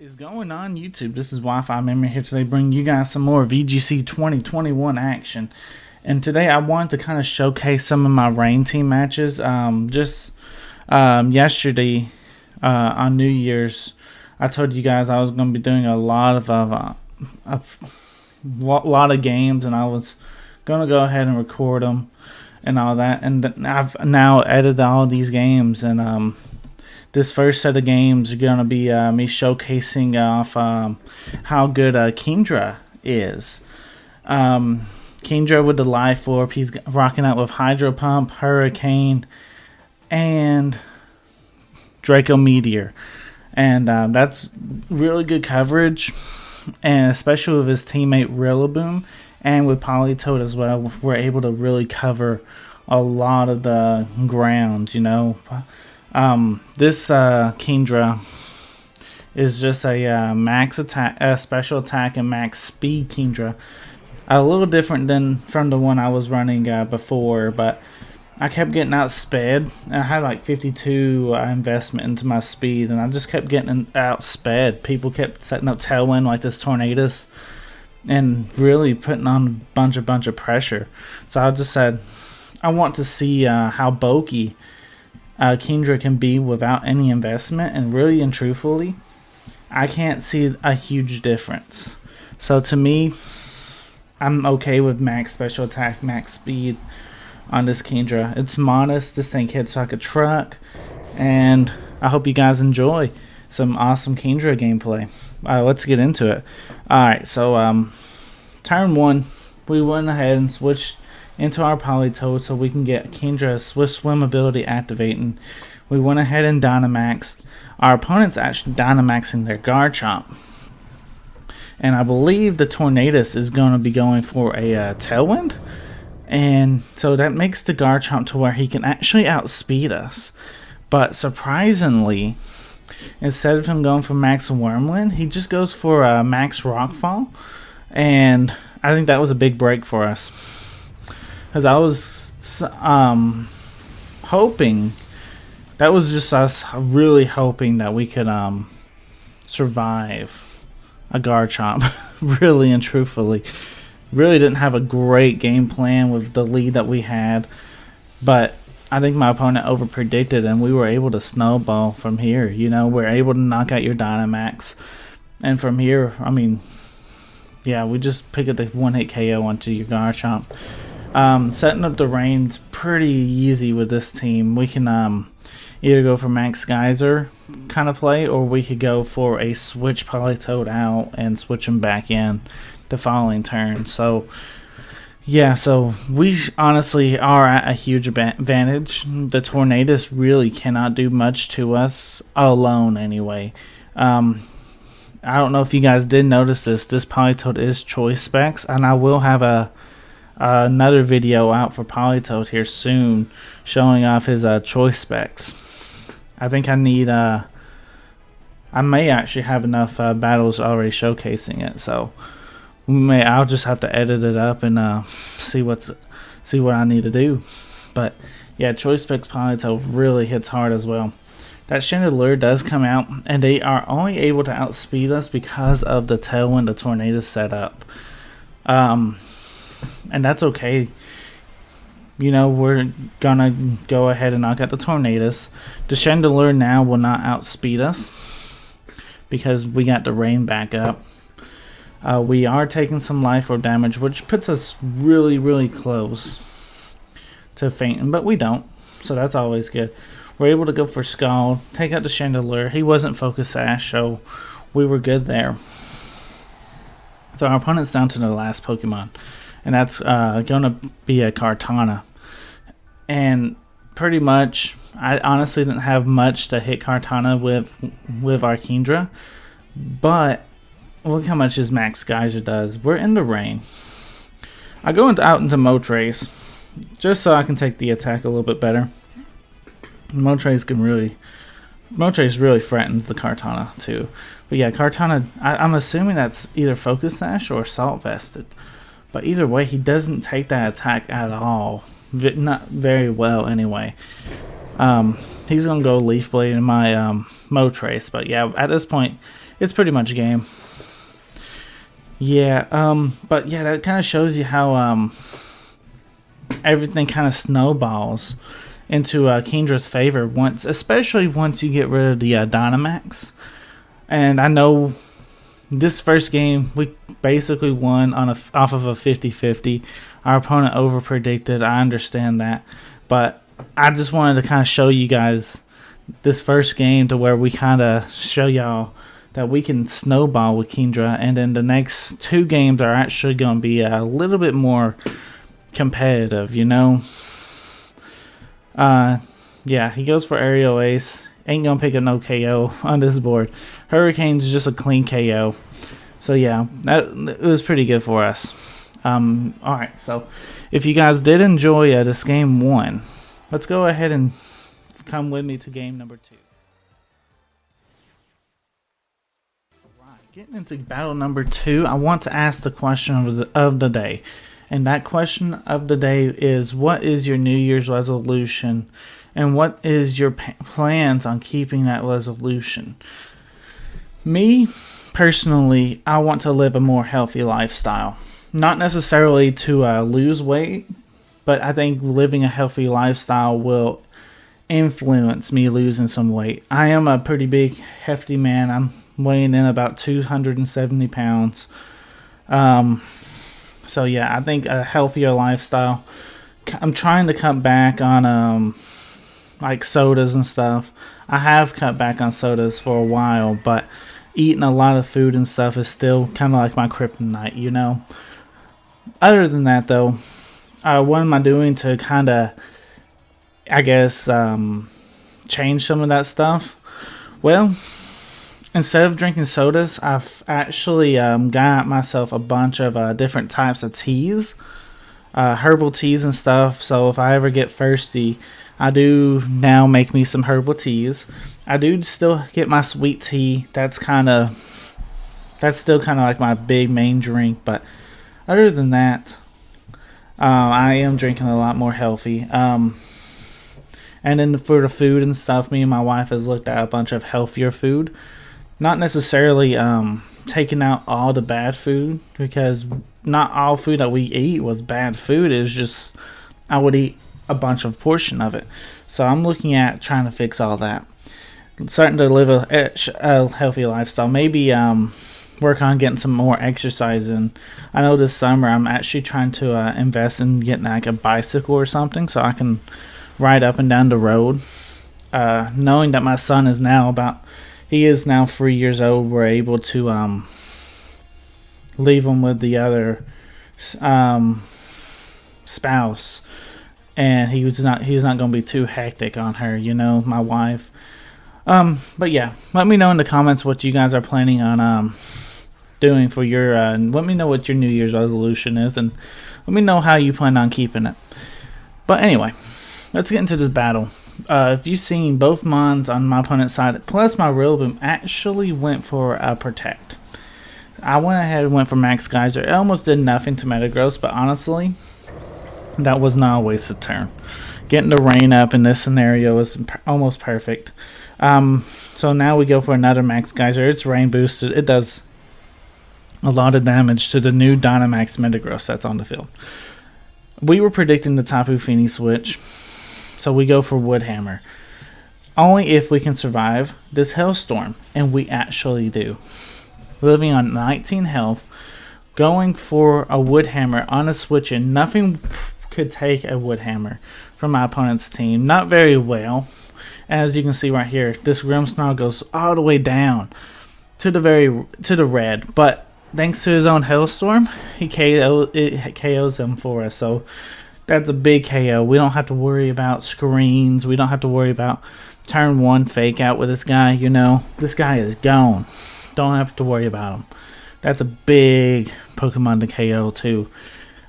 Is going on YouTube? This is Wi-Fi Memory here today, bringing you guys some more VGC 2021 action. And today I wanted to kind of showcase some of my rain team matches. Yesterday on New Year's, I told you guys I was going to be doing a lot of games, and I was going to go ahead and record them and all that. And I've now edited all these games, and this first set of games are going to be me showcasing off how good KINGDRA is. KINGDRA with the Life Orb. He's rocking out with Hydro Pump, Hurricane, and Draco Meteor. And that's really good coverage, and especially with his teammate Rillaboom and with Politoed as well, we're able to really cover a lot of the ground, you know. This KINGDRA is just a max attack, special attack, and max speed KINGDRA. A little different than from the one I was running before, but I kept getting outsped. I had like 52 investment into my speed, and I just kept getting outsped. People kept setting up tailwind like this Tornadus, and really putting on a bunch of pressure. So I just said, I want to see how bulky KINGDRA can be without any investment, and really and truthfully, I can't see a huge difference. So to me, I'm okay with max special attack, max speed on this KINGDRA. It's modest. This thing hits like a truck, and I hope you guys enjoy some awesome KINGDRA gameplay. Let's get into it. Alright, so turn one, we went ahead and switched into our Politoed so we can get KINGDRA's Swift Swim ability activating. We went ahead and Dynamaxed. Our opponent's actually Dynamaxing their Garchomp. And I believe the Tornadus is going to be going for a Tailwind. And so that makes the Garchomp to where he can actually outspeed us. But surprisingly, instead of him going for Max Wormwind, he just goes for a Max Rockfall. And I think that was a big break for us, because I was hoping, that was just us really hoping that we could survive a Garchomp. Really and truthfully, really didn't have a great game plan with the lead that we had, but I think my opponent over predicted, and we were able to snowball from here. You know, we're able to knock out your Dynamax, and from here, I mean, yeah, we just pick up the one-hit KO onto your Garchomp. Setting up the rains pretty easy with this team. We can either go for Max Geyser kind of play, or we could go for a switch Politoed out and switch him back in the following turn. So yeah, so we honestly are at a huge advantage. The Tornadus really cannot do much to us alone anyway. I don't know if you guys did notice this Politoed is choice specs, and I will have another video out for Politoed here soon showing off his choice specs. I think I need I may actually have enough battles already showcasing it, so I'll just have to edit it up and see what I need to do. But yeah, choice specs Politoed really hits hard as well. That Chandelure does come out, and they are only able to outspeed us because of the Tailwind the Tornadus set up. And that's okay. You know, we're gonna go ahead and knock out the Tornadus. The Chandelure now will not outspeed us because we got the rain back up. We are taking some Life Orb damage, which puts us really, really close to fainting, but we don't, so that's always good. We're able to go for Scald, take out the Chandelure. He wasn't Focus Sash, so we were good there. So our opponent's down to the last Pokemon, and that's going to be a Kartana. And pretty much, I honestly didn't have much to hit Kartana with our KINGDRA, but look how much his Max Geyser does. We're in the rain. I go out into Moltres just so I can take the attack a little bit better. Moltres really threatens the Kartana too. But yeah, Kartana, I'm assuming that's either Focus Sash or Assault Vested. But either way, he doesn't take that attack at all. Not very well anyway. He's going to go Leaf Blade in my Moltres. But yeah, at this point, it's pretty much game. Yeah, but yeah, that kind of shows you how everything kind of snowballs into KINGDRA's favor especially once you get rid of the Dynamax. And I know this first game we basically won off of a 50-50. Our opponent over predicted. I understand that, but I just wanted to kind of show you guys this first game to where we kind of show y'all that we can snowball with KINGDRA, and then the next 2 games are actually going to be a little bit more competitive, you know. Yeah, he goes for Aerial Ace. Ain't gonna pick a no KO on this board. Hurricane's just a clean KO. So yeah, it was pretty good for us. Alright, so if you guys did enjoy this game 1, let's go ahead and come with me to game number 2. Getting into battle number 2, I want to ask the question of the day. And that question of the day is, what is your New Year's resolution? And what is your plans on keeping that resolution? Me, personally, I want to live a more healthy lifestyle. Not necessarily to lose weight, but I think living a healthy lifestyle will influence me losing some weight. I am a pretty big, hefty man. I'm weighing in about 270 pounds. So yeah, I think a healthier lifestyle. I'm trying to cut back on like sodas and stuff. I have cut back on sodas for a while, but eating a lot of food and stuff is still kind of like my kryptonite, you know. Other than that though, what am I doing to kind of, I guess, change some of that stuff? Well, instead of drinking sodas, I've actually got myself a bunch of different types of teas, herbal teas and stuff. So if I ever get thirsty, I do now make me some herbal teas. I do still get my sweet tea. That's still kind of like my big main drink. But other than that, I am drinking a lot more healthy. And then for the food and stuff, me and my wife has looked at a bunch of healthier food. Not necessarily taking out all the bad food, because not all food that we eat was bad food. It's just I would eat a bunch of portion of it. So I'm looking at trying to fix all that. Starting to live a healthy lifestyle. Maybe work on getting some more exercise in. I know this summer I'm actually trying to invest in getting like a bicycle or something so I can ride up and down the road. Knowing that my son is now he is now 3 years old, we're able to leave him with the other spouse, and he's not going to be too hectic on her, you know, my wife. But yeah, let me know in the comments what you guys are planning on doing for your let me know what your New Year's resolution is, and let me know how you plan on keeping it. But anyway, let's get into this battle. If you've seen, both mons on my opponent's side plus my Rillaboom actually went for a Protect. I went ahead and went for Max Geyser. It almost did nothing to Metagross, but honestly, that was not a wasted turn. Getting the rain up in this scenario is almost perfect. So now we go for another Max Geyser. It's rain boosted. It does a lot of damage to the new Dynamax Metagross that's on the field. We were predicting the Tapu Fini switch, so we go for Wood Hammer. Only if we can survive this Hailstorm, and we actually do. Living on 19 health, going for a Wood Hammer on a switch, and nothing could take a Wood Hammer from my opponent's team. Not very well. As you can see right here, this Grimmsnarl goes all the way down to the red, but thanks to his own Hailstorm, it KOs him for us. So that's a big KO. We don't have to worry about screens. We don't have to worry about turn 1 fake out with this guy. You know, this guy is gone. Don't have to worry about him. That's a big Pokemon to KO too.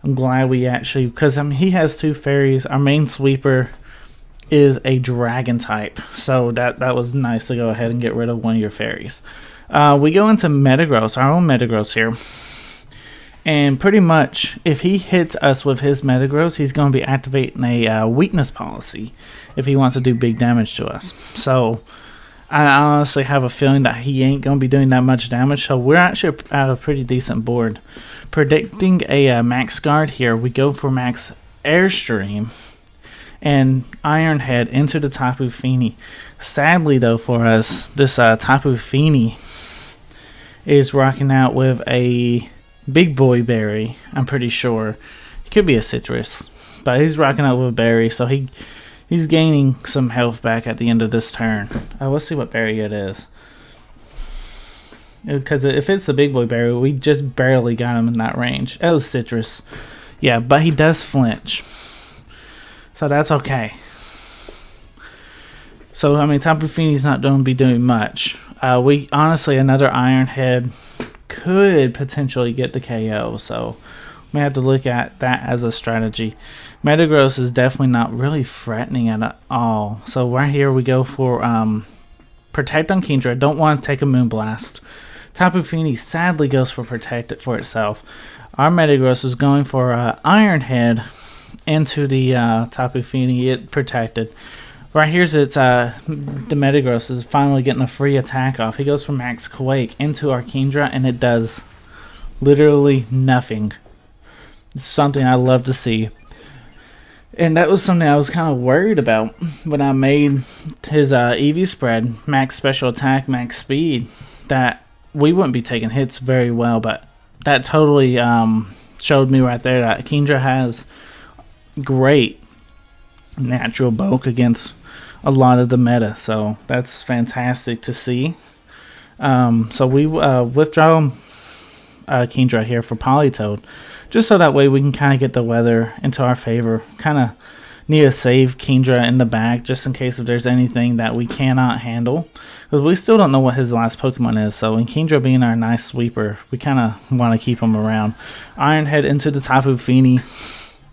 I'm glad we actually, because I mean, he has 2 fairies. Our main sweeper is a dragon type, so that was nice to go ahead and get rid of one of your fairies. We go into Metagross, our own Metagross here, and pretty much if he hits us with his Metagross, he's going to be activating a weakness policy if he wants to do big damage to us. So I honestly have a feeling that he ain't going to be doing that much damage, so we're actually at a pretty decent board. Predicting a max guard here, we go for max Airstream and Ironhead into the Tapu Fini. Sadly, though, for us, this Tapu Fini is rocking out with a Big Boy Berry, I'm pretty sure. It could be a Citrus, but he's rocking out with a Berry, so he's gaining some health back at the end of this turn. Let's see what berry it is. Because if it's the Big Boy Berry, we just barely got him in that range. It was Citrus. Yeah, but he does flinch. So that's okay. So, I mean, Tapu Fini's not going to be doing much. We honestly, another Ironhead could potentially get the KO. So, we have to look at that as a strategy. Metagross is definitely not really threatening at all. So right here we go for Protect on KINGDRA. Don't want to take a Moonblast. Tapu Fini sadly goes for Protect it for itself. Our Metagross is going for Ironhead into the Tapu Fini. It protected. Right here's its the Metagross is finally getting a free attack off. He goes for Max Quake into our KINGDRA, and it does literally nothing. It's something I love to see. And that was something I was kind of worried about when I made his EV spread, max special attack, max speed, that we wouldn't be taking hits very well. But that totally showed me right there that KINGDRA has great natural bulk against a lot of the meta. So that's fantastic to see. So we withdraw KINGDRA here for Politoed, just so that way we can kind of get the weather into our favor. Kind of need to save KINGDRA in the back just in case if there's anything that we cannot handle, because we still don't know what his last Pokemon is. So in KINGDRA being our nice sweeper, we kind of want to keep him around. Ironhead into the Tapu Fini,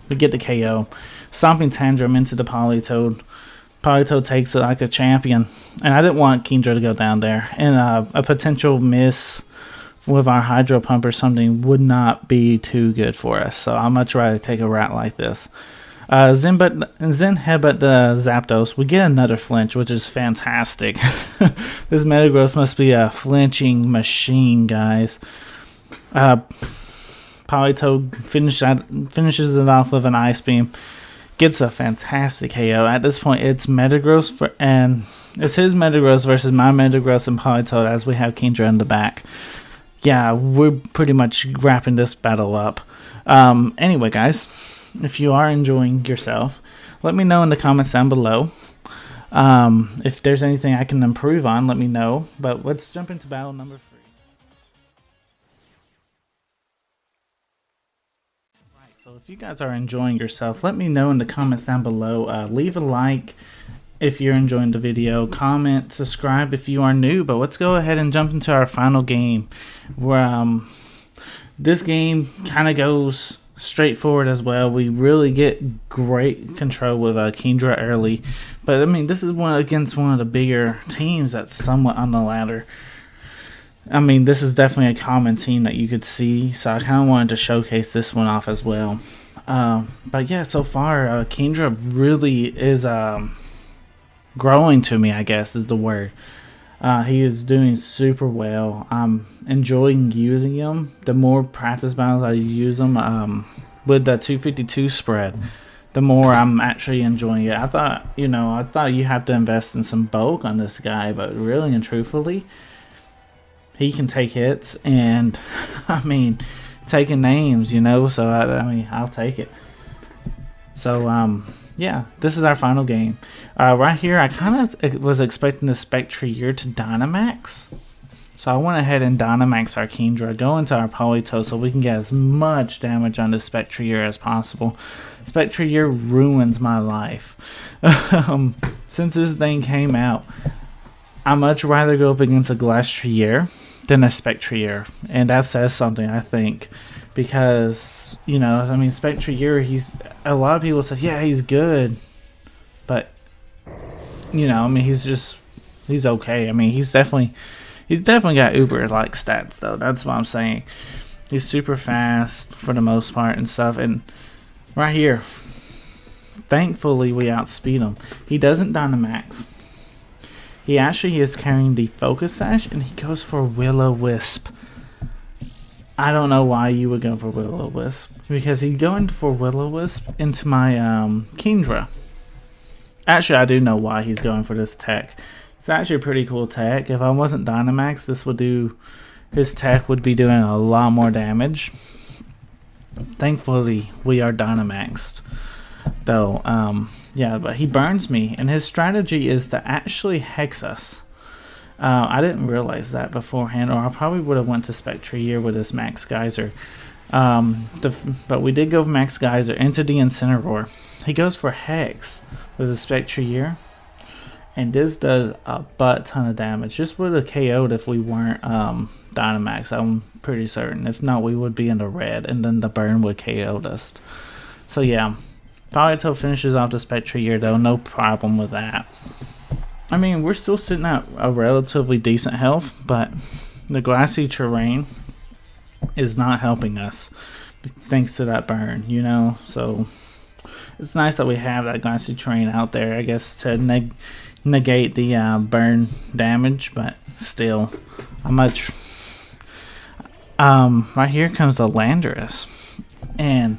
we get the KO. Stomping Tantrum into the Politoed. Politoed takes it like a champion, and I didn't want KINGDRA to go down there. And a potential miss with our Hydro Pump or something would not be too good for us. So I'd much rather take a rat like this. Zen Headbutt the Zapdos. We get another flinch, which is fantastic. This Metagross must be a flinching machine, guys. Politoed finishes it off with an Ice Beam. Gets a fantastic KO. At this point, it's Metagross and it's his Metagross versus my Metagross and Politoed as we have KINGDRA in the back. Yeah, we're pretty much wrapping this battle up. Anyway, guys, if you are enjoying yourself, let me know in the comments down below. If there's anything I can improve on, let me know. But let's jump into battle number 3. Right, so if you guys are enjoying yourself, let me know in the comments down below. Leave a like if you're enjoying the video, comment, subscribe if you are new. But let's go ahead and jump into our final game, where this game kind of goes straightforward as well. We really get great control with KINGDRA early, but I mean, this is against one of the bigger teams that's somewhat on the ladder. I mean, this is definitely a common team that you could see, so I kind of wanted to showcase this one off as well. But yeah, so far KINGDRA really is growing to me, I guess is the word. He is doing super well. I'm enjoying using him. The more practice battles I use him with the 252 spread, the more I'm actually enjoying it. I thought you have to invest in some bulk on this guy, but really and truthfully, he can take hits, and I mean, taking names, so I mean, I'll take it. So yeah, this is our final game. Right here, I kind of was expecting the Spectrier to Dynamax. So I went ahead and Dynamax our KINGDRA, go into our Politoed so we can get as much damage on the Spectrier as possible. Spectrier ruins my life. Since this thing came out, I'd much rather go up against a Glastrier than a Spectrier. And that says something, I think. Because, I mean, Spectrier, a lot of people say, yeah, he's good. But, I mean, he's okay. I mean, he's definitely got Uber-like stats, though. That's what I'm saying. He's super fast for the most part and stuff. And right here, thankfully, we outspeed him. He doesn't Dynamax. He actually is carrying the Focus Sash, and he goes for Will-O-Wisp. I don't know why you would go for Will-O-Wisp, because he'd go in for Will-O-Wisp into my KINGDRA. Actually, I do know why he's going for this tech. It's actually a pretty cool tech. If I wasn't Dynamax, his tech would be doing a lot more damage. Thankfully, we are Dynamaxed, though. Yeah, but he burns me, and his strategy is to actually hex us. I didn't realize that beforehand, or I probably would have went to Spectrier with his Max Geyser. But we did go for Max Geyser into the Incineroar. He goes for Hex with his Spectrier, and this does a butt ton of damage. Just would have KO'd if we weren't Dynamax, I'm pretty certain. If not, we would be in the red, and then the burn would KO'd us. So yeah, Politoed finishes off the Spectrier though, no problem with that. I mean, we're still sitting at a relatively decent health, but the glassy terrain is not helping us thanks to that burn, you know. So it's nice that we have that glassy terrain out there, I guess, to negate the burn damage, but still, right here comes the Landorus, and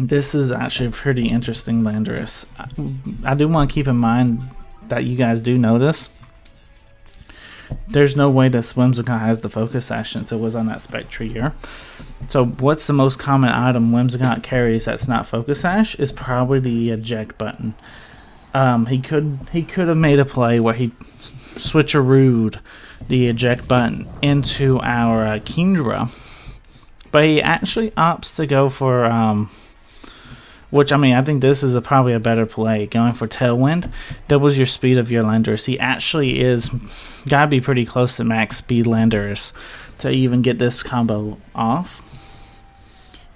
this is actually a pretty interesting Landorus. I do want to keep in mind that you guys do know this. There's no way that Whimsicott has the Focus Sash since it was on that Spectrier. So what's the most common item Whimsicott carries that's not Focus Sash is probably the eject button. He could have made a play where he switcherooed the eject button into our KINGDRA, but he actually opts to go for which, I mean, I think this is probably a better play. Going for Tailwind doubles your speed of your Landorus. He actually is gotta be pretty close to max speed Landorus to even get this combo off.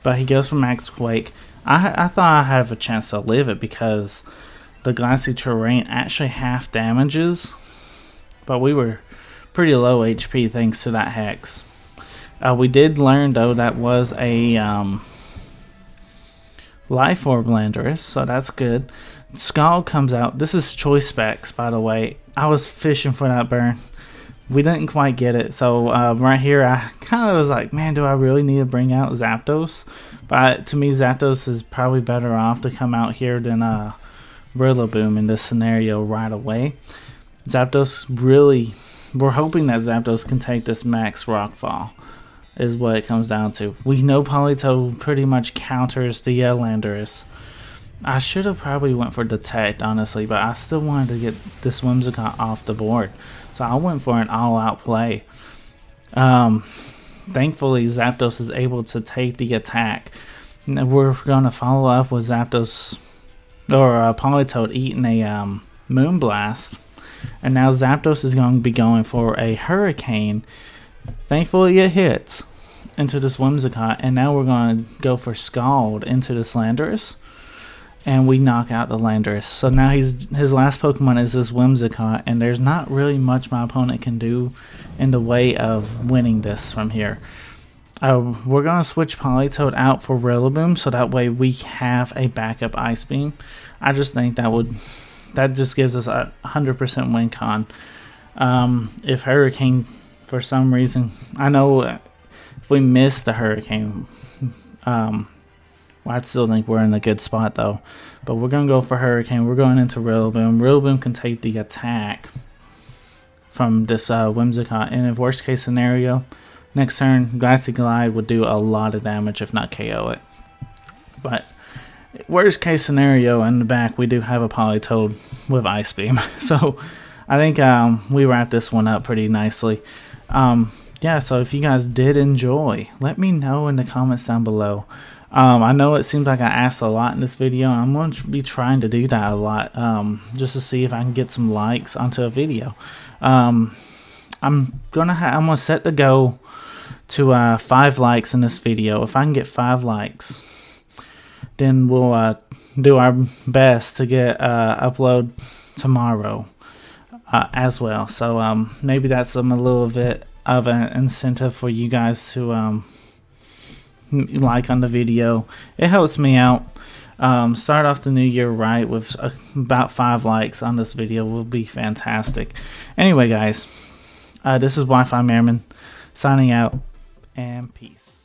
But he goes for Max Quake. I thought I have a chance to live it because the glassy terrain actually half damages, but we were pretty low HP thanks to that hex. We did learn though that was a Life Orb Landorus, so that's good. Scald comes out. This is choice specs, by the way. I was fishing for that burn. We didn't quite get it, so right here I kind of was like, man, do I really need to bring out Zapdos? But to me, Zapdos is probably better off to come out here than Rillaboom in this scenario right away. Zapdos really, we're hoping that Zapdos can take this max Rockfall, is what it comes down to. We know Politoed pretty much counters the Landorus. I should have probably went for Detect, honestly, but I still wanted to get this Whimsicott off the board, so I went for an all-out play. Thankfully, Zapdos is able to take the attack. We're going to follow up with Zapdos, or Politoed eating a Moonblast, and now Zapdos is going to be going for a Hurricane. Thankfully it hits into this Whimsicott, and now we're going to go for Scald into this Landorus, and we knock out the Landorus. So now his last Pokemon is this Whimsicott, and there's not really much my opponent can do in the way of winning this from here. We're going to switch Politoed out for Rillaboom, so that way we have a backup Ice Beam. I just think that just gives us a 100% win con. If Hurricane, for some reason, I know if we miss the Hurricane, well, I still think we're in a good spot though. But we're going to go for Hurricane. We're going into Rillaboom. Rillaboom can take the attack from this Whimsicott. And if worst case scenario, next turn, Glassy Glide would do a lot of damage if not KO it. But worst case scenario, in the back, we do have a Politoed with Ice Beam. So I think we wrap this one up pretty nicely. Yeah, so if you guys did enjoy, let me know in the comments down below. I know it seems like I asked a lot in this video, and I'm going to be trying to do that a lot, just to see if I can get some likes onto a video. I'm gonna set the goal to 5 likes in this video. If I can get 5 likes, then we'll do our best to get upload tomorrow as well. So maybe that's a little bit of an incentive for you guys to like on the video. It helps me out. Start off the new year right with about 5 likes on this video will be fantastic. Anyway, guys, this is Wi-Fi Merriman signing out, and peace.